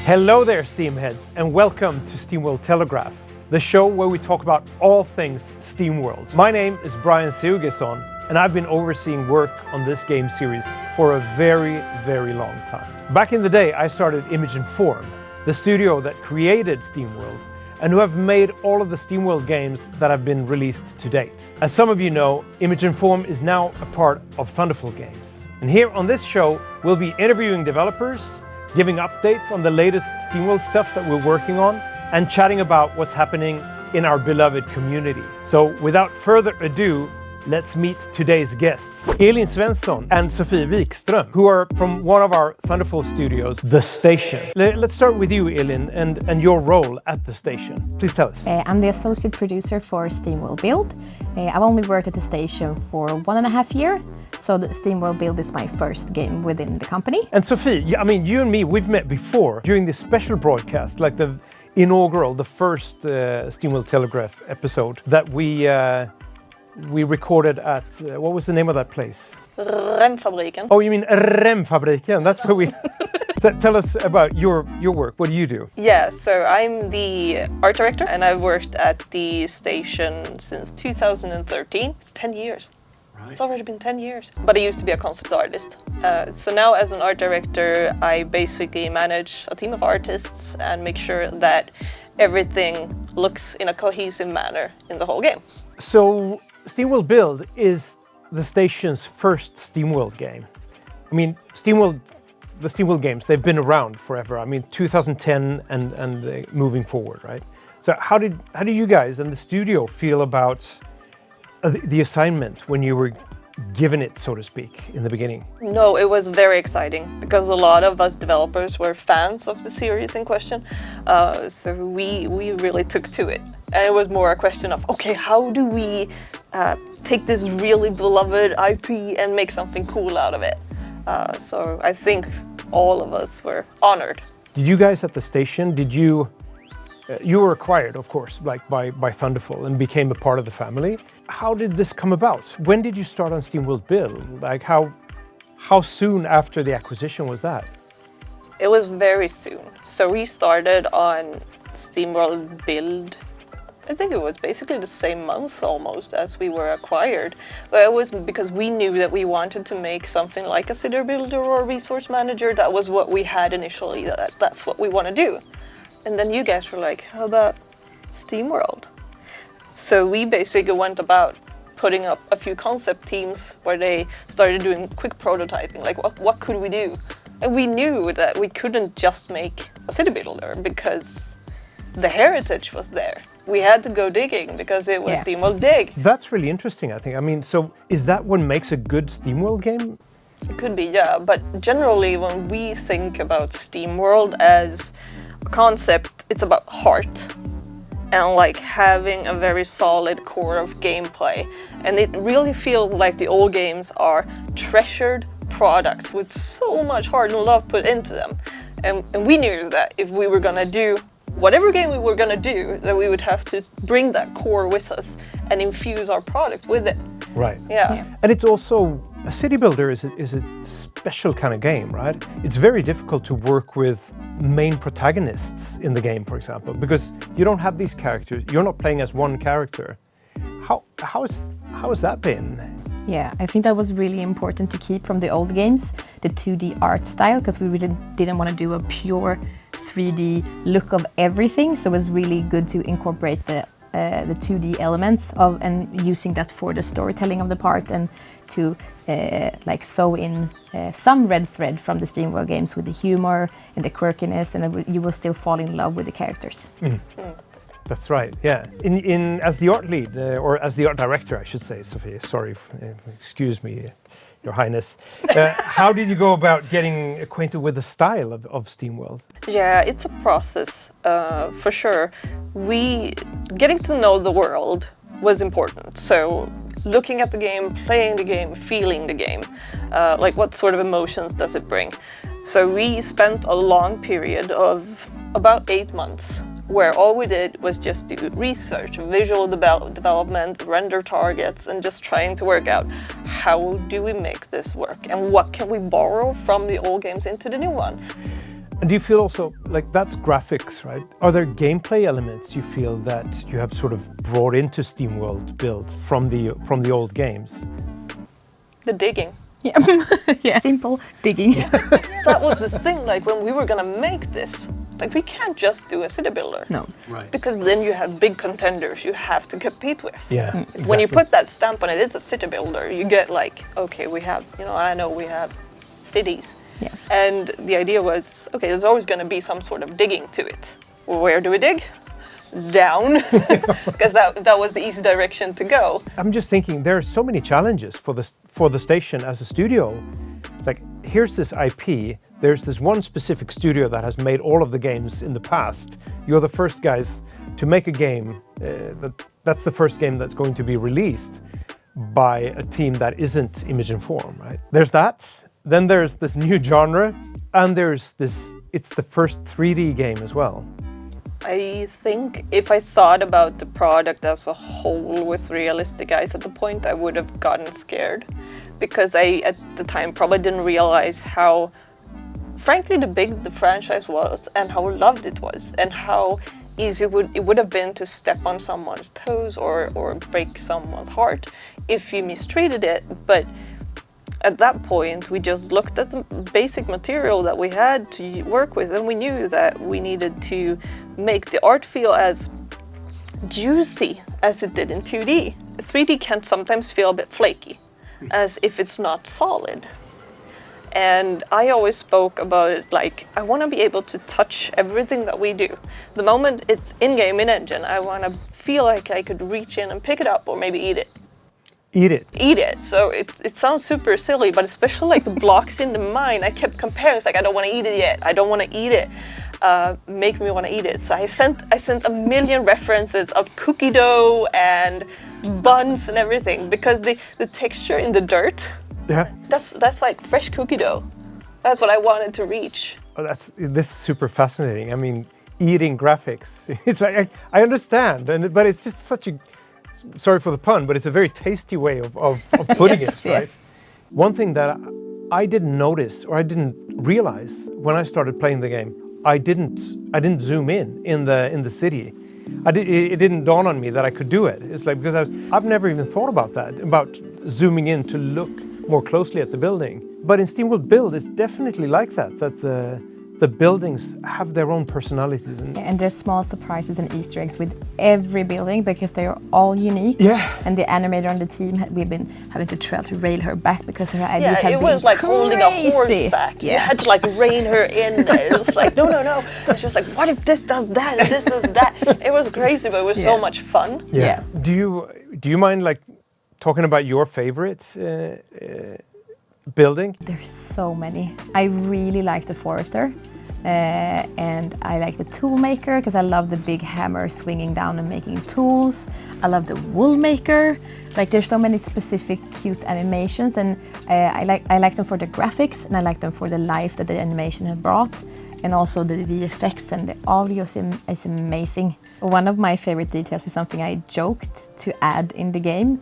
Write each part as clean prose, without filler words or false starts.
Hello there, Steamheads, and welcome to SteamWorld Telegraph, the show where we talk about all things SteamWorld. My name is Brjann Sigurgeirsson, and I've been overseeing work on this game series for a very, very long time. Back in the day, I started Image & Form, the studio that created SteamWorld, and who have made all of the SteamWorld games that have been released to date. As some of you know, Image & Form is now a part of Thunderful Games. And here on this show, we'll be interviewing developers, giving updates on the latest SteamWorld stuff that we're working on, and chatting about what's happening in our beloved community. So without further ado, let's meet today's guests, Elin Svensson and Sofie Wikström, who are from one of our Thunderful studios, The Station. Let's start with you, Elin, and your role at The Station. Please tell us. I'm the associate producer for SteamWorld Build. I've only worked at The Station for 1.5 years, so the SteamWorld Build is my first game within the company. And Sofie, I mean, you and me, we've met before during this special broadcast, like the inaugural, the first SteamWorld Telegraph episode that we recorded at, what was the name of that place? Remfabriken. Oh, you mean Remfabriken? That's where we... Tell us about your work. What do you do? Yeah, so I'm the art director and I've worked at the station since 2013. It's 10 years. Right. It's already been 10 years. But I used to be a concept artist. So now as an art director, I basically manage a team of artists and make sure that everything looks in a cohesive manner in the whole game. So SteamWorld Build is the station's first SteamWorld game. I mean, the SteamWorld games, they've been around forever. I mean, 2010 and moving forward, right? So how did you guys and the studio feel about the assignment when you were given it, so to speak, in the beginning? No, it was very exciting because a lot of us developers were fans of the series in question. So we really took to it. And it was more a question of, okay, how do we take this really beloved IP and make something cool out of it? So I think all of us were honored. Did you guys at the station, you were acquired, of course, like by Thunderful and became a part of the family. How did this come about? When did you start on SteamWorld Build? Like how soon after the acquisition was that? It was very soon. So we started on SteamWorld Build. I think it was basically the same month almost as we were acquired. But it was because we knew that we wanted to make something like a city builder or a resource manager. That was what we had initially, that's what we want to do. And then you guys were like, how about SteamWorld? So we basically went about putting up a few concept teams where they started doing quick prototyping, like what could we do? And we knew that we couldn't just make a city builder because the heritage was there. We had to go digging because it was SteamWorld Dig. That's really interesting, I think. I mean, so is that what makes a good SteamWorld game? It could be, yeah. But generally, when we think about SteamWorld as a concept, it's about heart and like having a very solid core of gameplay. And it really feels like the old games are treasured products with so much heart and love put into them. And we knew that if we were gonna do whatever game we were gonna do, that we would have to bring that core with us and infuse our product with it. Right. Yeah. And it's also, a city builder is a special kind of game, right? It's very difficult to work with main protagonists in the game, for example, because you don't have these characters. You're not playing as one character. How has that been? Yeah, I think that was really important to keep from the old games, the 2D art style, because we really didn't want to do a pure 3D look of everything. So it was really good to incorporate the 2D elements of and using that for the storytelling of the part and to like sew in some red thread from the SteamWorld games with the humor and the quirkiness, and you will still fall in love with the characters. That's right, yeah. As the art lead, or as the art director, I should say, Sofie, sorry, excuse me, Your Highness. How did you go about getting acquainted with the style of SteamWorld? Yeah, it's a process, for sure. Getting to know the world was important. So looking at the game, playing the game, feeling the game, like what sort of emotions does it bring? So we spent a long period of about 8 months where all we did was just do research, visual development, render targets, and just trying to work out how do we make this work and what can we borrow from the old games into the new one. And do you feel also, like that's graphics, right? Are there gameplay elements you feel that you have sort of brought into SteamWorld Build from the old games? The digging. Yeah. Yeah. Simple digging. That was the thing, like when we were gonna make this, like we can't just do a city builder. No. Right. Because then you have big contenders you have to compete with. Yeah. Exactly. When you put that stamp on it, it's a city builder. You get like, okay, we have, I know we have cities. Yeah. And the idea was, okay, there's always going to be some sort of digging to it. Where do we dig? Down, because that was the easy direction to go. I'm just thinking there are so many challenges for the station as a studio. Like here's this IP. There's this one specific studio that has made all of the games in the past. You're the first guys to make a game. That's the first game that's going to be released by a team that isn't Image and Form, right? There's that. Then there's this new genre, and there's this, it's the first 3D game as well. I think if I thought about the product as a whole with realistic eyes at the point, I would have gotten scared. Because I, at the time, probably didn't realize how, frankly, big the franchise was, and how loved it was, and how easy it would have been to step on someone's toes or break someone's heart if you mistreated it. But at that point, we just looked at the basic material that we had to work with, and we knew that we needed to make the art feel as juicy as it did in 2D. 3D can sometimes feel a bit flaky, as if it's not solid. And I always spoke about it like, I want to be able to touch everything that we do. The moment it's in-game, in-engine, I want to feel like I could reach in and pick it up or maybe eat it. Eat it. So it sounds super silly, but especially like the blocks in the mine, I kept comparing. It's like, I don't want to eat it yet. I don't want to eat it. Make me want to eat it. So I sent a million references of cookie dough and buns and everything, because the texture in the dirt, that's like fresh cookie dough. That's what I wanted to reach. Oh, this is super fascinating. I mean, eating graphics. It's like I understand, but it's just such a, sorry for the pun, but it's a very tasty way of putting Yes, it, right? One thing that I didn't notice or I didn't realize when I started playing the game, I didn't zoom in the city. It didn't dawn on me that I could do it. It's like, because I've never even thought about that, about zooming in to look more closely at the building. But in SteamWorld Build, it's definitely like that the buildings have their own personalities. And there's small surprises and Easter eggs with every building because they are all unique. Yeah. And the animator on the team, we've been having to try to rail her back because her ideas have been it was like crazy. holding a horse back. You had to like rein her in. It was like, no. And she was like, what if this does that and this does that? It was crazy, but it was so much fun. Yeah. Do you mind like talking about your favorites? Building? There's so many. I really like the forester, and I like the tool maker because I love the big hammer swinging down and making tools. I love the wool maker. Like there's so many specific cute animations, and I like them for the graphics, and I like them for the life that the animation has brought, and also the VFX and the audio is amazing. One of my favorite details is something I joked to add in the game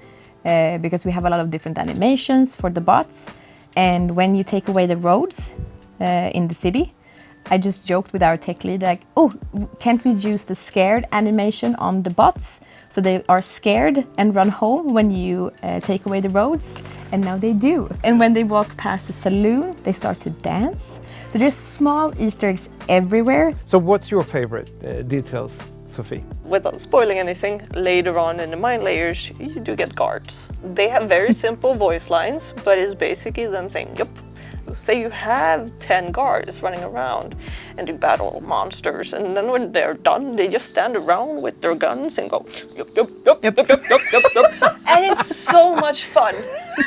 because we have a lot of different animations for the bots. And when you take away the roads in the city, I just joked with our tech lead like, oh, can't we use the scared animation on the bots? So they are scared and run home when you take away the roads. And now they do. And when they walk past the saloon, they start to dance. So there's small Easter eggs everywhere. So what's your favorite details, Sophie? Without spoiling anything, later on in the mine layers, you do get guards. They have very simple voice lines, but it's basically them saying, yup. Say you have 10 guards running around and you battle monsters, and then when they're done, they just stand around with their guns and go, yup, yup, yup, yup, yup, yup, yup, yup. And it's so much fun.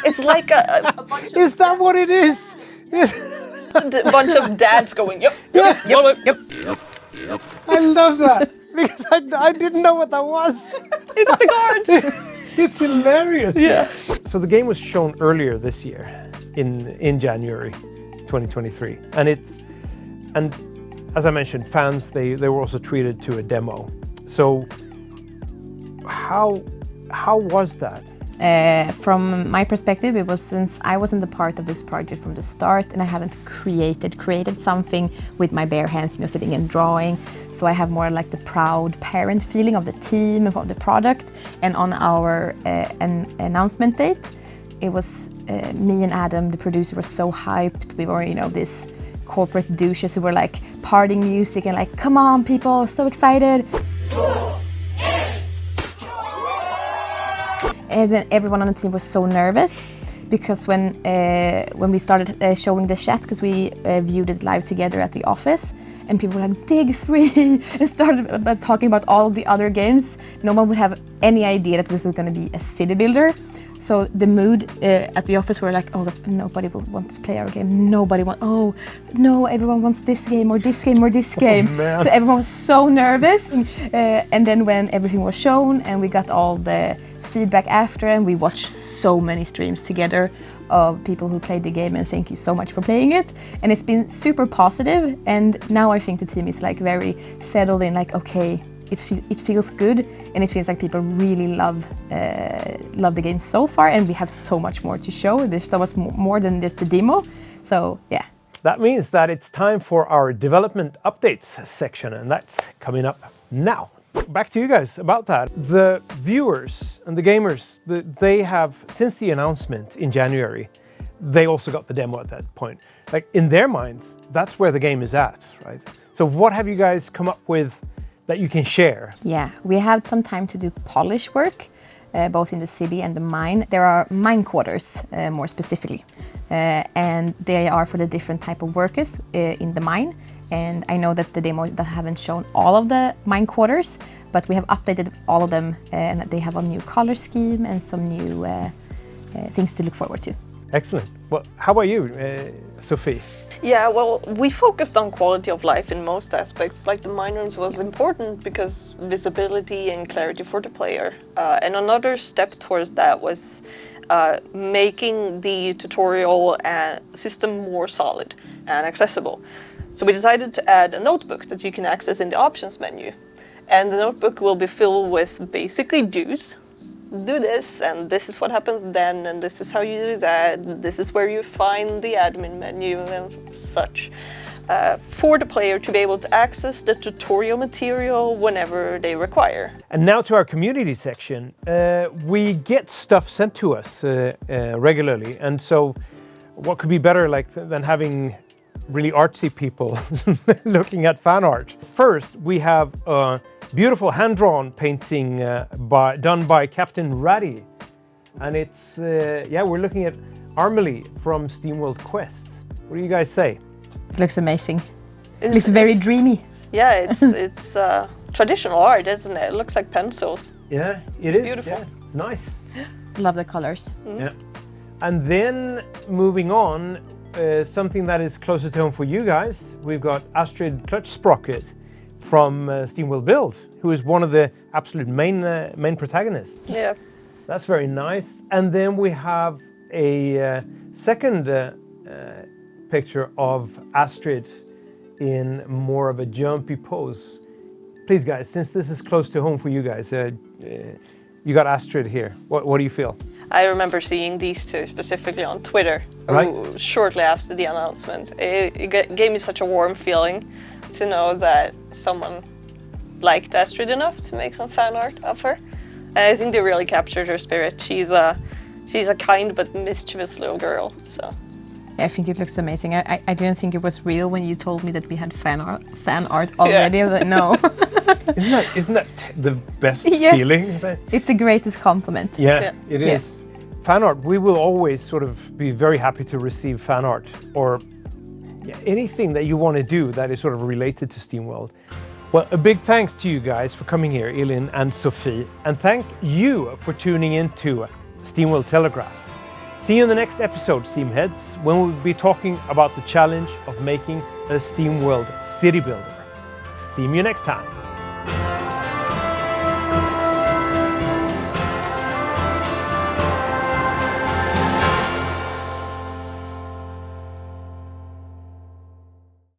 It's like a bunch of... Is that what it is? a bunch of dads going, yup, yup, yup, yup, yup, yup. I love that. Because I didn't know what that was. It's the guards. It's hilarious. Yeah. So the game was shown earlier this year in January 2023. And as I mentioned, fans, they were also treated to a demo. So how was that? From my perspective, it was since I wasn't a part of this project from the start, and I haven't created something with my bare hands, sitting and drawing. So I have more like the proud parent feeling of the team, of the product. And on our announcement date, it was me and Adam, the producer, was so hyped. We were, this corporate douches who were like partying music and like, come on people, so excited. And then everyone on the team was so nervous because when we started showing the chat, because we viewed it live together at the office, and people were like, Dig 3, and started talking about all of the other games. No one would have any idea that this was going to be a city builder. So the mood at the office were like, oh, nobody will want to play our game. Oh no, everyone wants this game or this game or this game. Man. So everyone was so nervous. And then when everything was shown and we got all the feedback after, and we watched so many streams together of people who played the game, and thank you so much for playing it. And it's been super positive, and now I think the team is like very settled in, like, okay, it feels good, and it feels like people really love the game so far, and we have so much more to show. There's so much more than just the demo. So yeah. That means that it's time for our development updates section, and that's coming up now. Back to you guys about that. The viewers and the gamers, they have, since the announcement in January, they also got the demo at that point. Like, in their minds, that's where the game is at, right? So what have you guys come up with that you can share? Yeah, we had some time to do polish work, both in the city and the mine. There are mine quarters, more specifically, and they are for the different type of workers in the mine. And I know that the demo that haven't shown all of the mine quarters, but we have updated all of them, and they have a new color scheme and some new things to look forward to. Excellent. Well, how about you, Sophie? Yeah, well, we focused on quality of life in most aspects. Like, the mine rooms was important because visibility and clarity for the player. And another step towards that was making the tutorial system more solid and accessible. So we decided to add a notebook that you can access in the options menu. And the notebook will be filled with basically do's. Do this, and this is what happens then, and this is how you do that. This is where you find the admin menu and such. For the player to be able to access the tutorial material whenever they require. And now to our community section. We get stuff sent to us regularly, and so what could be better than having really artsy people looking at fan art. First, we have a beautiful hand-drawn painting done by Captain Ratty, and it's we're looking at Armely from SteamWorld Quest. What do you guys say? It looks amazing. It looks very dreamy. Yeah, it's traditional art, isn't it? It looks like pencils. Yeah, it is. Beautiful. Yeah, it's nice. Love the colors. Mm. Yeah. And then moving on, something that is closer to home for you guys, we've got Astrid Clutch-Sprocket from SteamWorld Build, who is one of the absolute main protagonists. Yeah. That's very nice. And then we have a second picture of Astrid in more of a jumpy pose. Please guys, since this is close to home for you guys, you got Astrid here. What do you feel? I remember seeing these two specifically on Twitter, right, shortly after the announcement. It gave me such a warm feeling to know that someone liked Astrid enough to make some fan art of her. And I think they really captured her spirit. She's a kind but mischievous little girl. So. I think it looks amazing. I didn't think it was real when you told me that we had fan art already. Yeah. I was like, no. Isn't that the best yes. feeling? It's the greatest compliment. Yeah, it is. Yeah. Fan art, we will always sort of be very happy to receive fan art, or anything that you want to do that is sort of related to SteamWorld. Well, a big thanks to you guys for coming here, Elin and Sophie, and thank you for tuning in to SteamWorld Telegraph. See you in the next episode, Steamheads, when we'll be talking about the challenge of making a SteamWorld city builder. Steam you next time.